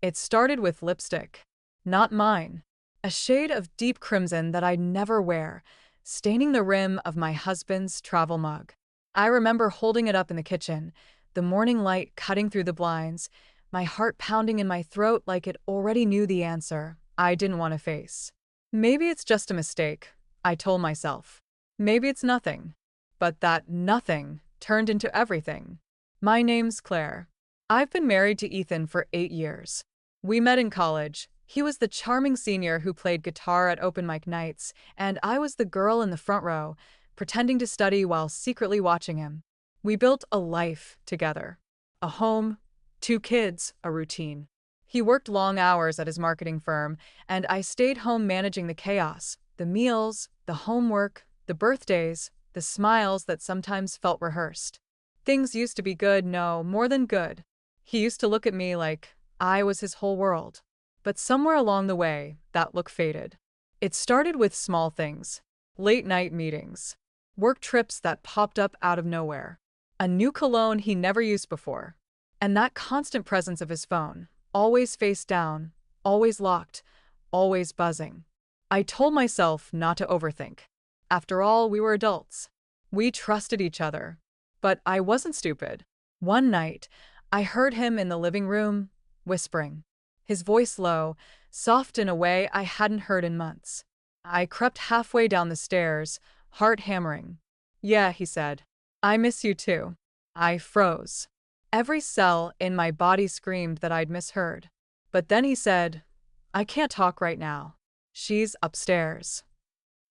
It started with lipstick. Not mine. A shade of deep crimson that I'd never wear, staining the rim of my husband's travel mug. I remember holding it up in the kitchen, the morning light cutting through the blinds, my heart pounding in my throat like it already knew the answer I didn't want to face. Maybe it's just a mistake, I told myself. Maybe it's nothing. But that nothing turned into everything. My name's Claire. I've been married to Ethan for 8 years. We met in college. He was the charming senior who played guitar at open mic nights, and I was the girl in the front row, pretending to study while secretly watching him. We built a life together. A home, 2 kids, a routine. He worked long hours at his marketing firm, and I stayed home managing the chaos, the meals, the homework, the birthdays, the smiles that sometimes felt rehearsed. Things used to be good, no, more than good. He used to look at me like I was his whole world. But somewhere along the way, that look faded. It started with small things. Late night meetings. Work trips that popped up out of nowhere. A new cologne he never used before. And that constant presence of his phone. Always face down, always locked, always buzzing. I told myself not to overthink. After all, we were adults. We trusted each other. But I wasn't stupid. One night, I heard him in the living room, whispering. His voice low, soft in a way I hadn't heard in months. I crept halfway down the stairs, heart hammering. "Yeah," he said. "I miss you too." I froze. Every cell in my body screamed that I'd misheard. But then he said, "I can't talk right now. She's upstairs."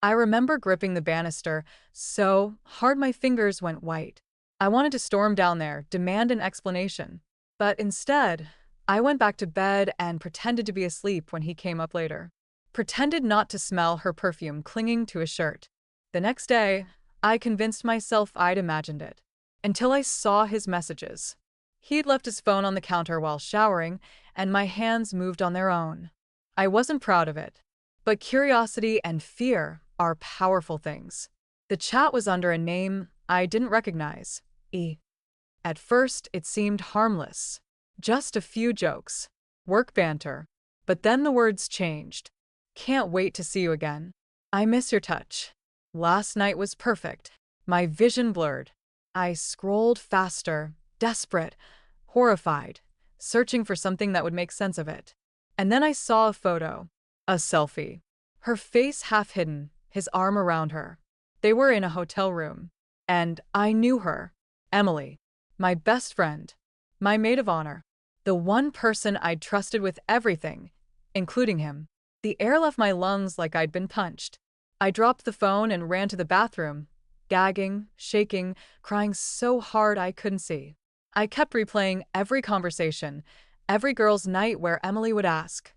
I remember gripping the banister so hard my fingers went white. I wanted to storm down there, demand an explanation. But instead, I went back to bed and pretended to be asleep when he came up later. Pretended not to smell her perfume clinging to his shirt. The next day, I convinced myself I'd imagined it. Until I saw his messages. He'd left his phone on the counter while showering, and my hands moved on their own. I wasn't proud of it. But curiosity and fear are powerful things. The chat was under a name I didn't recognize. E. At first, it seemed harmless. Just a few jokes. Work banter. But then the words changed. "Can't wait to see you again. I miss your touch. Last night was perfect." My vision blurred. I scrolled faster, desperate, horrified, searching for something that would make sense of it. And then I saw a photo. A selfie. Her face half hidden, his arm around her. They were in a hotel room. And I knew her. Emily. My best friend. My maid of honor. The one person I'd trusted with everything, including him. The air left my lungs like I'd been punched. I dropped the phone and ran to the bathroom, gagging, shaking, crying so hard I couldn't see. I kept replaying every conversation, every girl's night where Emily would ask,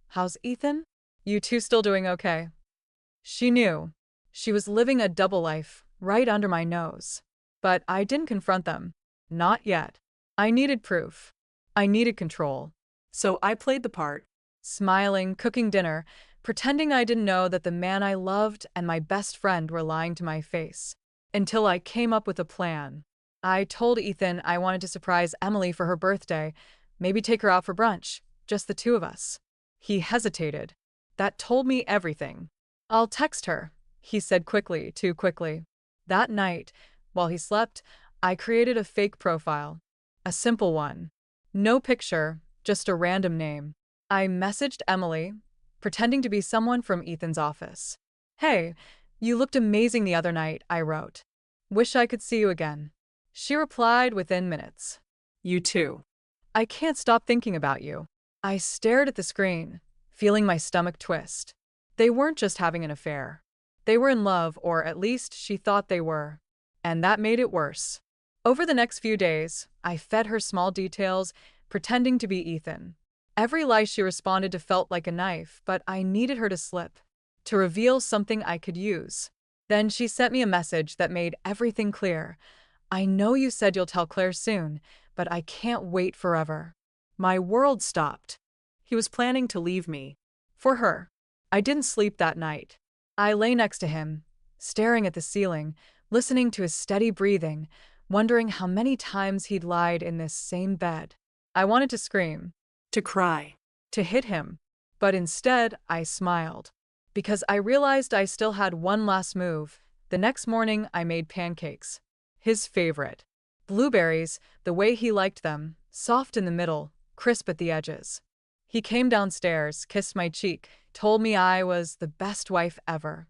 "How's Ethan? You two still doing okay?" She knew. She was living a double life, right under my nose. But I didn't confront them. Not yet. I needed proof. I needed control. So I played the part. Smiling, cooking dinner, pretending I didn't know that the man I loved and my best friend were lying to my face. Until I came up with a plan. I told Ethan I wanted to surprise Emily for her birthday, maybe take her out for brunch, just the two of us. He hesitated. That told me everything. "I'll text her," he said quickly, too quickly. That night, while he slept, I created a fake profile. A simple one. No picture, just a random name. I messaged Emily, pretending to be someone from Ethan's office. "Hey, you looked amazing the other night," I wrote. "Wish I could see you again." She replied within minutes. "You too. I can't stop thinking about you." I stared at the screen, feeling my stomach twist. They weren't just having an affair. They were in love, or at least she thought they were. And that made it worse. Over the next few days, I fed her small details, pretending to be Ethan. Every lie she responded to felt like a knife, but I needed her to slip, to reveal something I could use. Then she sent me a message that made everything clear. "I know you said you'll tell Claire soon, but I can't wait forever." My world stopped. He was planning to leave me. For her. I didn't sleep that night. I lay next to him, staring at the ceiling, listening to his steady breathing, wondering how many times he'd lied in this same bed. I wanted to scream. To cry. to hit him. But instead, I smiled. Because I realized I still had one last move. The next morning, I made pancakes. His favorite. Blueberries, the way he liked them, soft in the middle, crisp at the edges. He came downstairs, kissed my cheek, told me I was the best wife ever.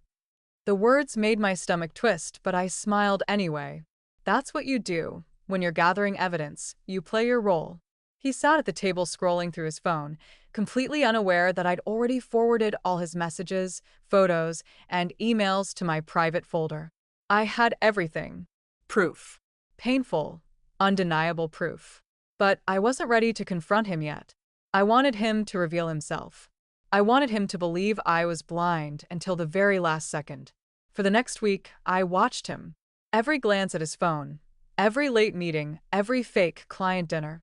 The words made my stomach twist, but I smiled anyway. That's what you do. When you're gathering evidence, you play your role. He sat at the table scrolling through his phone, completely unaware that I'd already forwarded all his messages, photos, and emails to my private folder. I had everything. Proof. Painful, undeniable proof. But I wasn't ready to confront him yet. I wanted him to reveal himself. I wanted him to believe I was blind until the very last second. For the next week, I watched him. Every glance at his phone, every late meeting, every fake client dinner.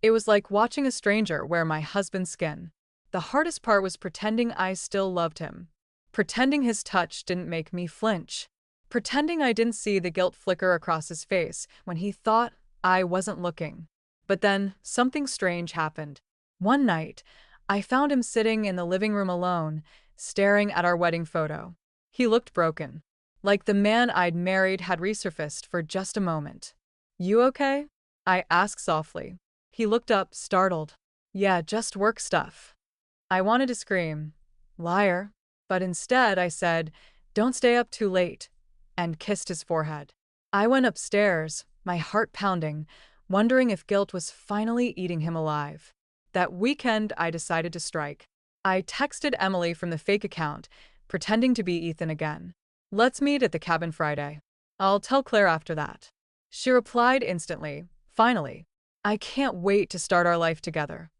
It was like watching a stranger wear my husband's skin. The hardest part was pretending I still loved him. Pretending his touch didn't make me flinch. Pretending I didn't see the guilt flicker across his face when he thought I wasn't looking. But then, something strange happened. One night, I found him sitting in the living room alone, staring at our wedding photo. He looked broken. Like the man I'd married had resurfaced for just a moment. "You okay?" I asked softly. He looked up, startled. "Yeah, just work stuff." I wanted to scream, "Liar." But instead I said, "Don't stay up too late," and kissed his forehead. I went upstairs, my heart pounding, wondering if guilt was finally eating him alive. That weekend, I decided to strike. I texted Emily from the fake account, pretending to be Ethan again. "Let's meet at the cabin Friday. I'll tell Claire after that." She replied instantly, "Finally. I can't wait to start our life together."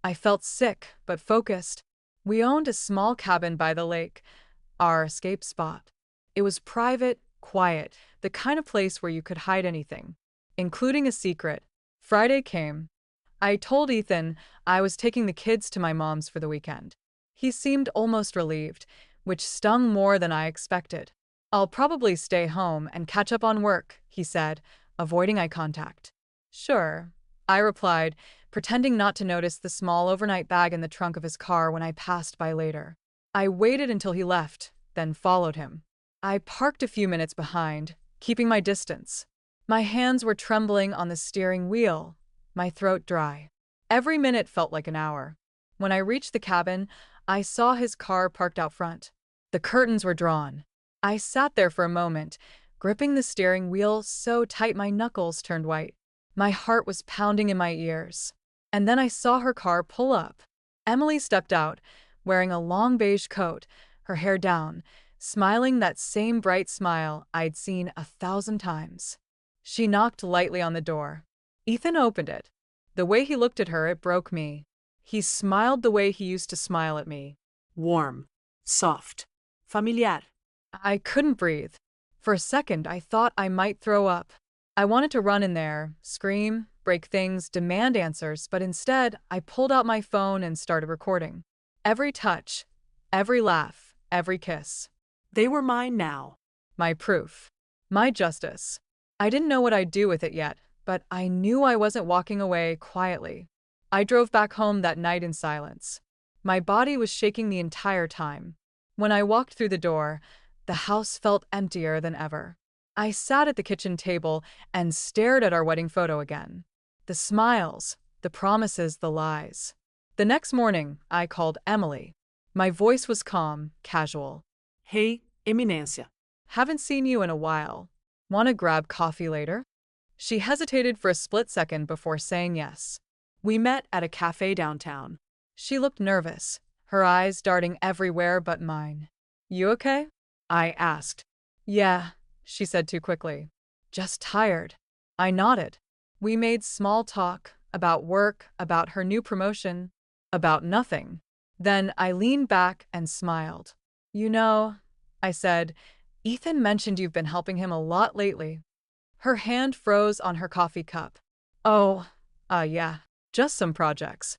I felt sick, but focused. We owned a small cabin by the lake, our escape spot. It was private, quiet, the kind of place where you could hide anything, including a secret. Friday came. I told Ethan I was taking the kids to my mom's for the weekend. He seemed almost relieved, which stung more than I expected. "I'll probably stay home and catch up on work," he said, avoiding eye contact. "Sure," I replied, pretending not to notice the small overnight bag in the trunk of his car when I passed by later. I waited until he left, then followed him. I parked a few minutes behind, keeping my distance. My hands were trembling on the steering wheel, my throat dry. Every minute felt like an hour. When I reached the cabin, I saw his car parked out front. The curtains were drawn. I sat there for a moment, gripping the steering wheel so tight my knuckles turned white. My heart was pounding in my ears. And then I saw her car pull up. Emily stepped out, wearing a long beige coat, her hair down, smiling that same bright smile I'd seen 1,000 times. She knocked lightly on the door. Ethan opened it. The way he looked at her, it broke me. He smiled the way he used to smile at me. Warm, soft, familiar. I couldn't breathe. For a second, I thought I might throw up. I wanted to run in there, scream, break things, demand answers, but instead, I pulled out my phone and started recording. Every touch, every laugh, every kiss. They were mine now. My proof. My justice. I didn't know what I'd do with it yet, but I knew I wasn't walking away quietly. I drove back home that night in silence. My body was shaking the entire time. When I walked through the door, the house felt emptier than ever. I sat at the kitchen table and stared at our wedding photo again. The smiles, the promises, the lies. The next morning, I called Emily. My voice was calm, casual. Hey, Eminencia. "Haven't seen you in a while. Want to grab coffee later?" She hesitated for a split second before saying yes. We met at a cafe downtown. She looked nervous, her eyes darting everywhere but mine. "You okay?" I asked. "Yeah," she said too quickly. "Just tired." I nodded. We made small talk about work, about her new promotion, about nothing. Then I leaned back and smiled. "You know," I said, "Ethan mentioned you've been helping him a lot lately." Her hand froze on her coffee cup. "Oh, yeah, just some projects."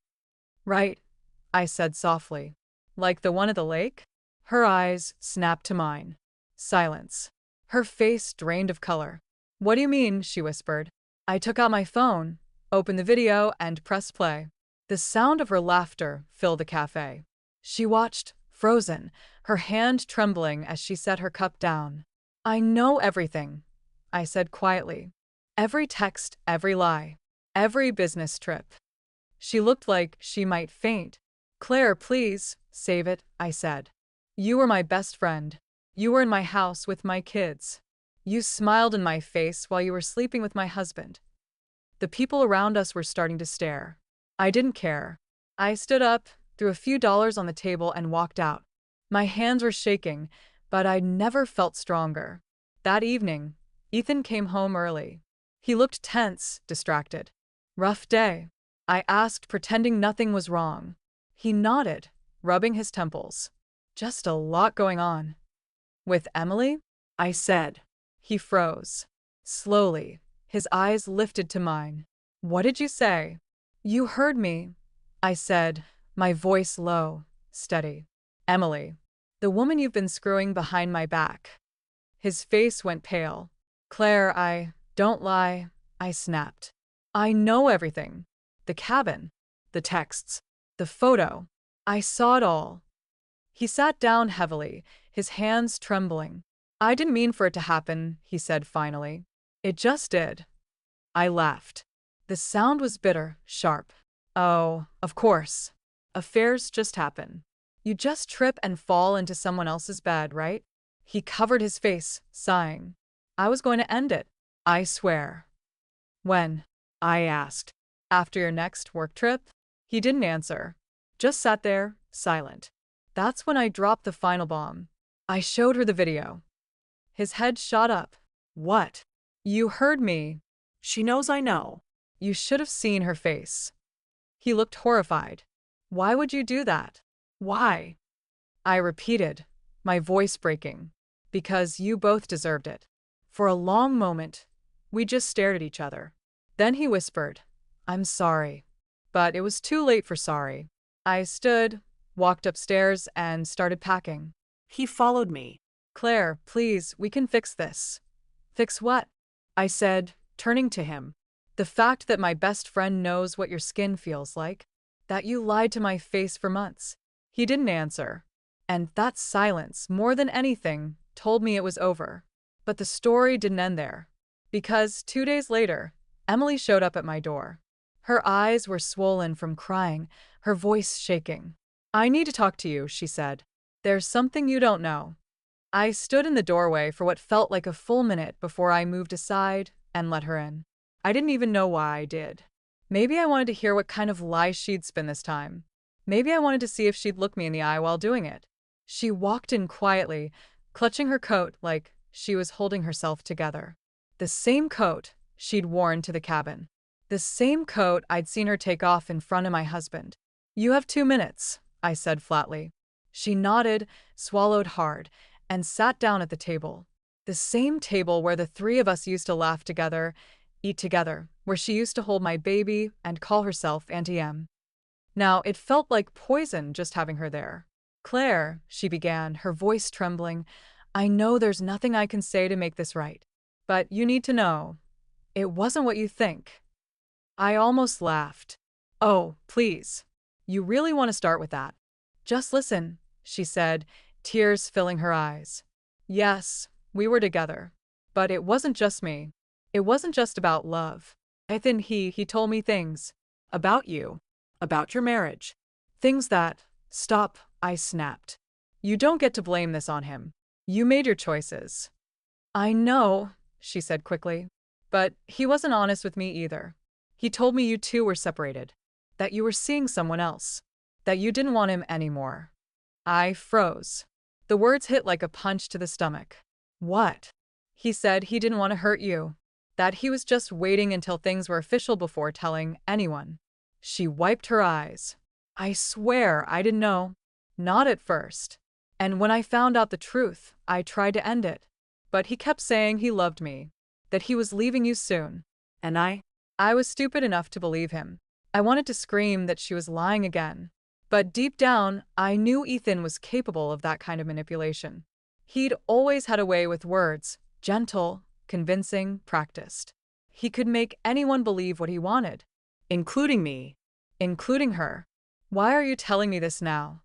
"Right," I said softly. "Like the one at the lake?" Her eyes snapped to mine. Silence. Her face drained of color. "What do you mean?" she whispered. I took out my phone, opened the video, and pressed play. The sound of her laughter filled the cafe. She watched, frozen, her hand trembling as she set her cup down. I know everything, I said quietly. Every text, every lie, every business trip. She looked like she might faint. Claire, please, save it, I said. You were my best friend. You were in my house with my kids. You smiled in my face while you were sleeping with my husband. The people around us were starting to stare. I didn't care. I stood up, threw a few dollars on the table, and walked out. My hands were shaking, but I'd never felt stronger. That evening, Ethan came home early. He looked tense, distracted. Rough day? I asked, pretending nothing was wrong. He nodded, rubbing his temples. Just a lot going on. With Emily? I said. He froze. Slowly, his eyes lifted to mine. What did you say? You heard me, I said, my voice low, steady. Emily. The woman you've been screwing behind my back. His face went pale. Claire, don't lie, I snapped. I know everything. The cabin, the texts, the photo. I saw it all. He sat down heavily, his hands trembling. I didn't mean for it to happen, he said finally. It just did. I laughed. The sound was bitter, sharp. Oh, of course. Affairs just happen. You just trip and fall into someone else's bed, right? He covered his face, sighing. I was going to end it. I swear. When? I asked. After your next work trip? He didn't answer. Just sat there, silent. That's when I dropped the final bomb. I showed her the video. His head shot up. What? You heard me. She knows I know. You should have seen her face. He looked horrified. Why would you do that? Why? I repeated, my voice breaking. Because you both deserved it. For a long moment, we just stared at each other. Then he whispered, I'm sorry. But it was too late for sorry. I stood, walked upstairs, and started packing. He followed me. Claire, please, we can fix this. Fix what? I said, turning to him. The fact that my best friend knows what your skin feels like. That you lied to my face for months. He didn't answer. And that silence, more than anything, told me it was over. But the story didn't end there. Because 2 days later, Emily showed up at my door. Her eyes were swollen from crying, her voice shaking. I need to talk to you, she said. There's something you don't know. I stood in the doorway for what felt like a full minute before I moved aside and let her in. I didn't even know why I did. Maybe I wanted to hear what kind of lie she'd spin this time. Maybe I wanted to see if she'd look me in the eye while doing it. She walked in quietly, clutching her coat like she was holding herself together. The same coat she'd worn to the cabin. The same coat I'd seen her take off in front of my husband. You have 2 minutes, I said flatly. She nodded, swallowed hard, and sat down at the table. The same table where the 3 of us used to laugh together, eat together, where she used to hold my baby and call herself Auntie Em. Now, it felt like poison just having her there. Claire, she began, her voice trembling, I know there's nothing I can say to make this right. But you need to know, it wasn't what you think. I almost laughed. Oh, please. You really want to start with that? Just listen, she said, tears filling her eyes. Yes, we were together. But it wasn't just me. It wasn't just about love. I think he told me things. About you. About your marriage. Things that… Stop, I snapped. You don't get to blame this on him. You made your choices. I know, she said quickly. But he wasn't honest with me either. He told me you two were separated. That you were seeing someone else. That you didn't want him anymore. I froze. The words hit like a punch to the stomach. What? He said he didn't want to hurt you. That he was just waiting until things were official before telling anyone. She wiped her eyes. I swear I didn't know. Not at first. And when I found out the truth, I tried to end it. But he kept saying he loved me. That he was leaving you soon. And I was stupid enough to believe him. I wanted to scream that she was lying again. But deep down, I knew Ethan was capable of that kind of manipulation. He'd always had a way with words, gentle, convincing, practiced. He could make anyone believe what he wanted. Including me. including her. Why are you telling me this now?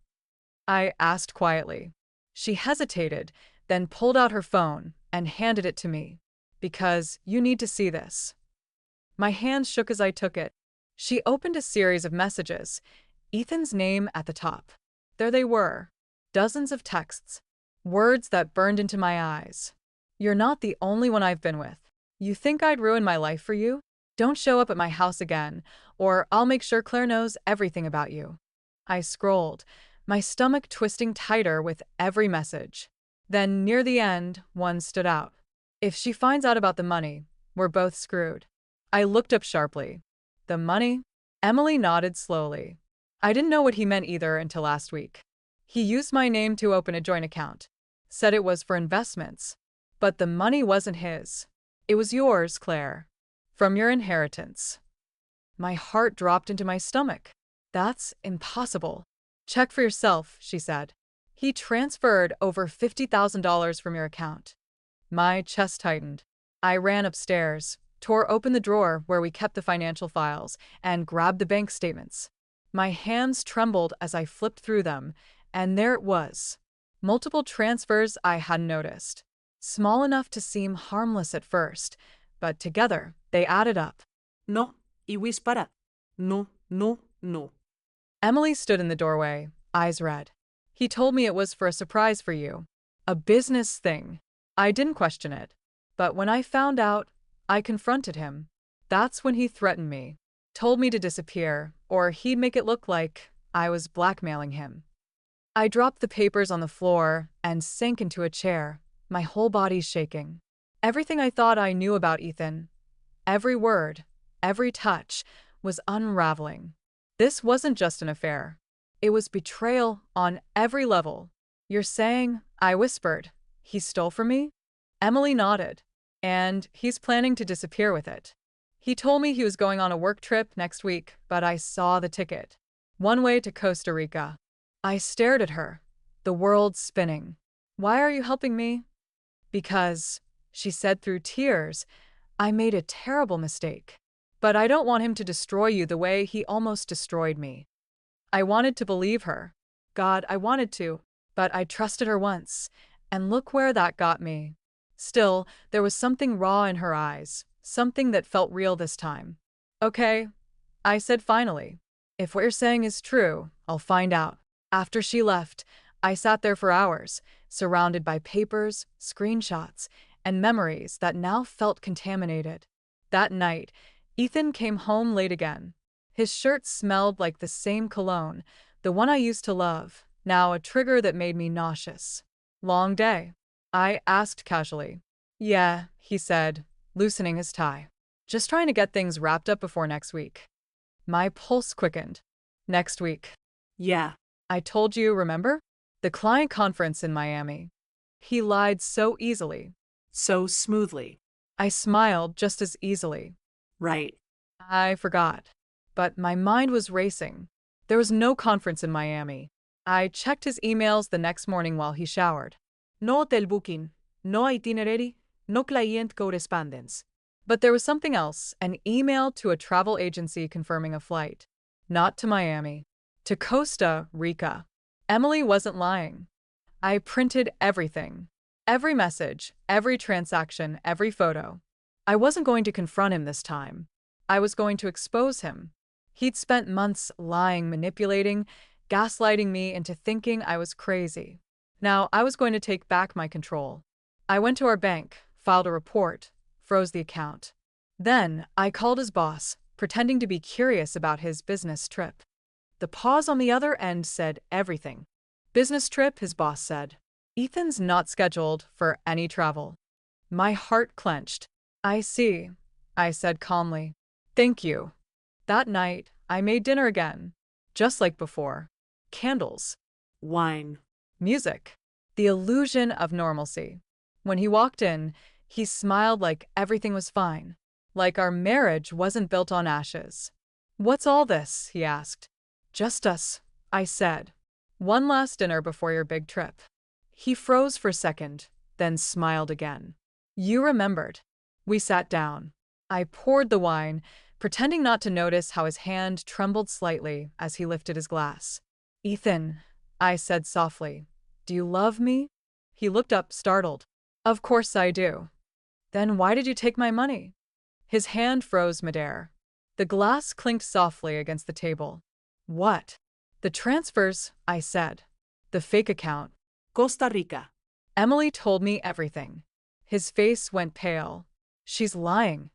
I asked quietly. She hesitated, then pulled out her phone and handed it to me. Because you need to see this. My hands shook as I took it. She opened a series of messages, Ethan's name at the top. There they were, dozens of texts, words that burned into my eyes. You're not the only one I've been with. You think I'd ruin my life for you? Don't show up at my house again, or I'll make sure Claire knows everything about you. I scrolled, my stomach twisting tighter with every message. Then, near the end, one stood out. If she finds out about the money, we're both screwed. I looked up sharply. The money? Emily nodded slowly. I didn't know what he meant either until last week. He used my name to open a joint account. Said it was for investments. But the money wasn't his. It was yours, Claire. From your inheritance. My heart dropped into my stomach. That's impossible. Check for yourself, she said. He transferred over $50,000 from your account. My chest tightened. I ran upstairs, tore open the drawer where we kept the financial files, and grabbed the bank statements. My hands trembled as I flipped through them, and there it was. Multiple transfers I hadn't noticed. Small enough to seem harmless at first, but together they added up. No, iwis para. No, no, no. Emily stood in the doorway, eyes red. He told me it was for a surprise for you. A business thing. I didn't question it. But when I found out, I confronted him. That's when he threatened me. Told me to disappear, or he'd make it look like I was blackmailing him. I dropped the papers on the floor and sank into a chair, my whole body shaking. Everything I thought I knew about Ethan, every word, every touch, was unraveling. This wasn't just an affair. It was betrayal on every level. You're saying, I whispered, he stole from me? Emily nodded. And he's planning to disappear with it. He told me he was going on a work trip next week, but I saw the ticket. One way to Costa Rica. I stared at her, the world spinning. Why are you helping me? Because, she said through tears, I made a terrible mistake. But I don't want him to destroy you the way he almost destroyed me. I wanted to believe her. God, I wanted to, but I trusted her once, and look where that got me. Still, there was something raw in her eyes, something that felt real this time. Okay, I said finally. If what you're saying is true, I'll find out. After she left, I sat there for hours, surrounded by papers, screenshots, and memories that now felt contaminated. That night, Ethan came home late again. His shirt smelled like the same cologne, the one I used to love, now a trigger that made me nauseous. Long day? I asked casually. Yeah, he said, loosening his tie. Just trying to get things wrapped up before next week. My pulse quickened. Next week. Yeah. I told you, remember? The client conference in Miami. He lied so easily. So smoothly. I smiled just as easily. Right. I forgot. But my mind was racing. There was no conference in Miami. I checked his emails the next morning while he showered. No hotel booking, no itinerary, no client correspondence. But there was something else, an email to a travel agency confirming a flight. Not to Miami. To Costa Rica. Emily wasn't lying. I printed everything. Every message, every transaction, every photo. I wasn't going to confront him this time. I was going to expose him. He'd spent months lying, manipulating, gaslighting me into thinking I was crazy. Now I was going to take back my control. I went to our bank, filed a report, froze the account. Then I called his boss, pretending to be curious about his business trip. The pause on the other end said everything. Business trip, his boss said. Ethan's not scheduled for any travel. My heart clenched. I see, I said calmly. Thank you. That night, I made dinner again. Just like before. Candles. Wine. Music. The illusion of normalcy. When he walked in, he smiled like everything was fine. Like our marriage wasn't built on ashes. What's all this? He asked. Just us, I said. One last dinner before your big trip. He froze for a second, then smiled again. You remembered. We sat down. I poured the wine, pretending not to notice how his hand trembled slightly as he lifted his glass. "Ethan," I said softly, "do you love me?" He looked up, startled. "Of course I do." "Then why did you take my money?" His hand froze midair. The glass clinked softly against the table. "What?" "The transfers," I said. "The fake account." Costa Rica. Emily told me everything. His face went pale. "She's lying."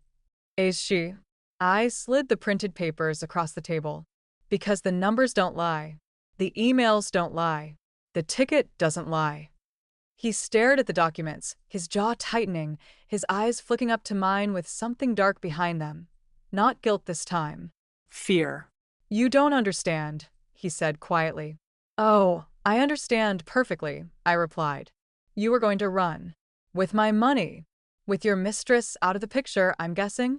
"Is she?" I slid the printed papers across the table. "Because the numbers don't lie. The emails don't lie. The ticket doesn't lie." He stared at the documents, his jaw tightening, his eyes flicking up to mine with something dark behind them. Not guilt this time. Fear. "You don't understand," he said quietly. "Oh, I understand perfectly," I replied. "You were going to run. With my money. With your mistress out of the picture, I'm guessing?"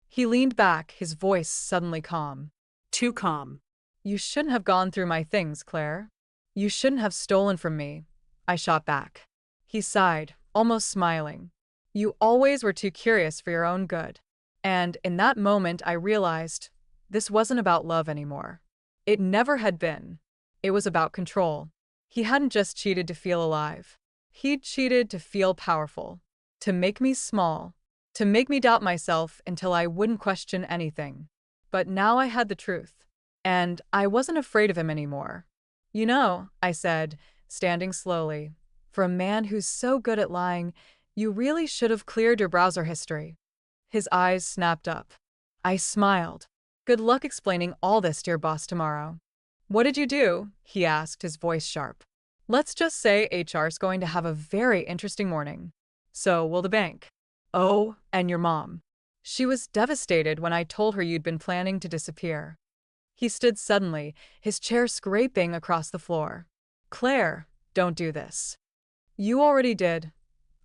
He leaned back, his voice suddenly calm. Too calm. "You shouldn't have gone through my things, Claire. You shouldn't have stolen from me," I shot back. He sighed, almost smiling. "You always were too curious for your own good." And in that moment I realized this wasn't about love anymore. It never had been. It was about control. He hadn't just cheated to feel alive. He'd cheated to feel powerful. To make me small. To make me doubt myself until I wouldn't question anything. But now I had the truth. And I wasn't afraid of him anymore. "You know," I said, standing slowly, "for a man who's so good at lying, you really should have cleared your browser history." His eyes snapped up. I smiled. "Good luck explaining all this to your boss tomorrow." "What did you do?" he asked, his voice sharp. "Let's just say HR's going to have a very interesting morning. So will the bank. Oh, and your mom. She was devastated when I told her you'd been planning to disappear." He stood suddenly, his chair scraping across the floor. "Claire, don't do this." "You already did,"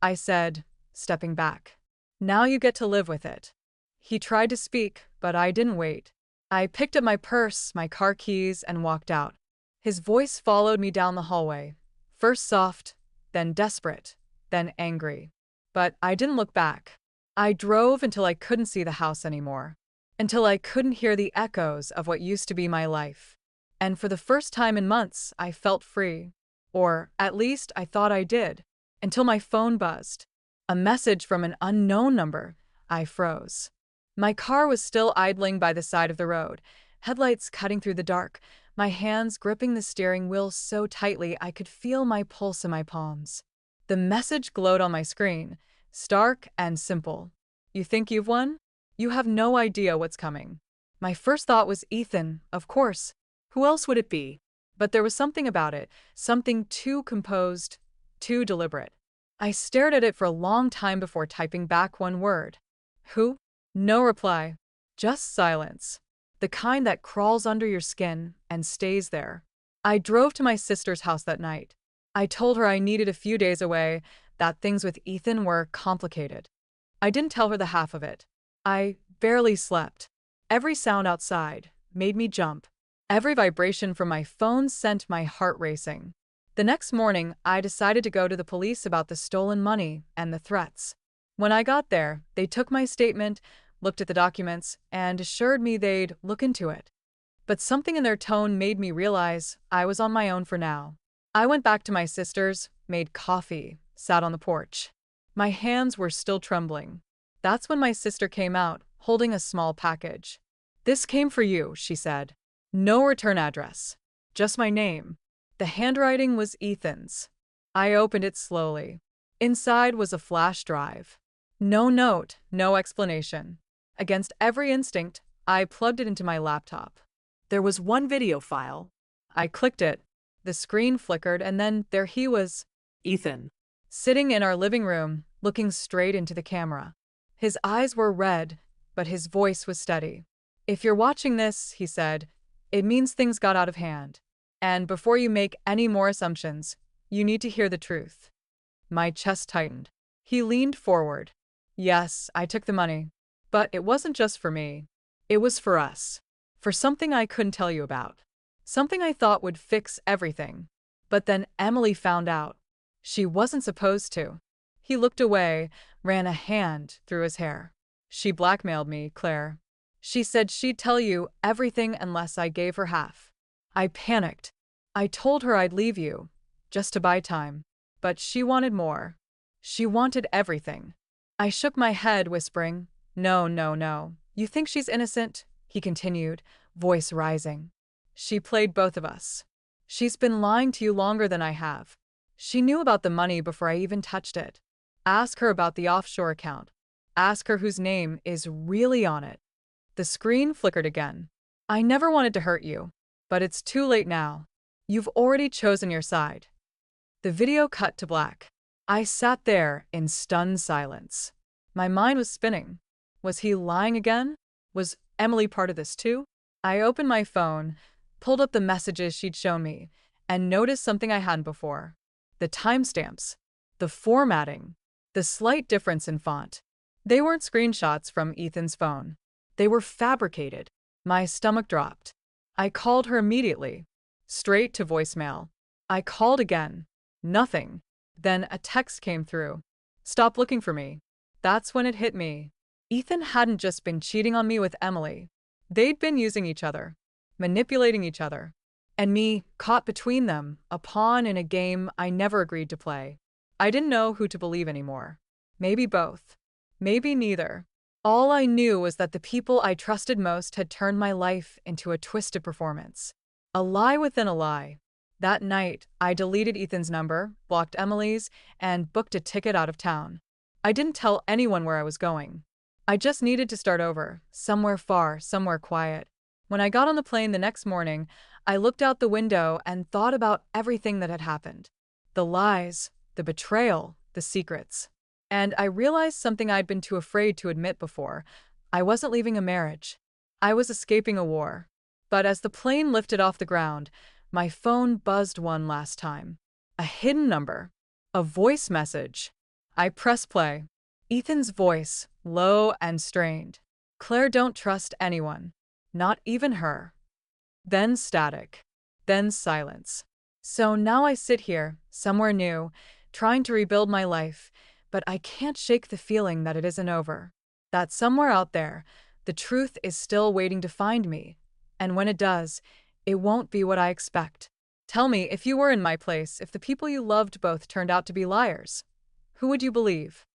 I said, stepping back. "Now you get to live with it." He tried to speak, but I didn't wait. I picked up my purse, my car keys, and walked out. His voice followed me down the hallway, first soft, then desperate, then angry. But I didn't look back. I drove until I couldn't see the house anymore, until I couldn't hear the echoes of what used to be my life. And for the first time in months, I felt free. Or, at least, I thought I did, until my phone buzzed. A message from an unknown number. I froze. My car was still idling by the side of the road, headlights cutting through the dark, my hands gripping the steering wheel so tightly I could feel my pulse in my palms. The message glowed on my screen, stark and simple. "You think you've won? You have no idea what's coming." My first thought was Ethan, of course. Who else would it be? But there was something about it, something too composed, too deliberate. I stared at it for a long time before typing back one word. "Who?" No reply. Just silence. The kind that crawls under your skin and stays there. I drove to my sister's house that night. I told her I needed a few days away, that things with Ethan were complicated. I didn't tell her the half of it. I barely slept. Every sound outside made me jump. Every vibration from my phone sent my heart racing. The next morning, I decided to go to the police about the stolen money and the threats. When I got there, they took my statement, looked at the documents, and assured me they'd look into it. But something in their tone made me realize I was on my own for now. I went back to my sister's, made coffee, sat on the porch. My hands were still trembling. That's when my sister came out, holding a small package. "This came for you," she said. "No return address. Just my name." The handwriting was Ethan's. I opened it slowly. Inside was a flash drive. No note, no explanation. Against every instinct, I plugged it into my laptop. There was one video file. I clicked it. The screen flickered, and then there he was, Ethan. sitting in our living room, looking straight into the camera. His eyes were red, but his voice was steady. "If you're watching this," he said, "it means things got out of hand. And before you make any more assumptions, you need to hear the truth." My chest tightened. He leaned forward. "Yes, I took the money. But it wasn't just for me. It was for us. For something I couldn't tell you about. Something I thought would fix everything. But then Emily found out. She wasn't supposed to." He looked away, ran a hand through his hair. "She blackmailed me, Claire. She said she'd tell you everything unless I gave her half. I panicked. I told her I'd leave you, just to buy time. But she wanted more. She wanted everything. I shook my head, whispering, "No, no, no. You think she's innocent?" He continued, voice rising. "She played both of us. She's been lying to you longer than I have. She knew about the money before I even touched it. Ask her about the offshore account. Ask her whose name is really on it." The screen flickered again. "I never wanted to hurt you, but it's too late now. You've already chosen your side." The video cut to black. I sat there in stunned silence. My mind was spinning. Was he lying again? Was Emily part of this too? I opened my phone, pulled up the messages she'd shown me, and noticed something I hadn't before. The timestamps, the formatting, the slight difference in font. They weren't screenshots from Ethan's phone. They were fabricated. My stomach dropped. I called her immediately, straight to voicemail. I called again. Nothing. Then a text came through. "Stop looking for me." That's when it hit me. Ethan hadn't just been cheating on me with Emily. They'd been using each other, manipulating each other. And me, caught between them, a pawn in a game I never agreed to play. I didn't know who to believe anymore. Maybe both. Maybe neither. All I knew was that the people I trusted most had turned my life into a twisted performance. A lie within a lie. That night, I deleted Ethan's number, blocked Emily's, and booked a ticket out of town. I didn't tell anyone where I was going. I just needed to start over, somewhere far, somewhere quiet. When I got on the plane the next morning, I looked out the window and thought about everything that had happened. The lies, the betrayal, the secrets. And I realized something I'd been too afraid to admit before. I wasn't leaving a marriage. I was escaping a war. But as the plane lifted off the ground, my phone buzzed one last time. A hidden number. A voice message. I pressed play. Ethan's voice, low and strained. "Claire, don't trust anyone. Not even her." Then static. Then silence. So now I sit here, somewhere new, trying to rebuild my life, but I can't shake the feeling that it isn't over. That somewhere out there, the truth is still waiting to find me. And when it does, it won't be what I expect. Tell me, if you were in my place, if the people you loved both turned out to be liars, who would you believe?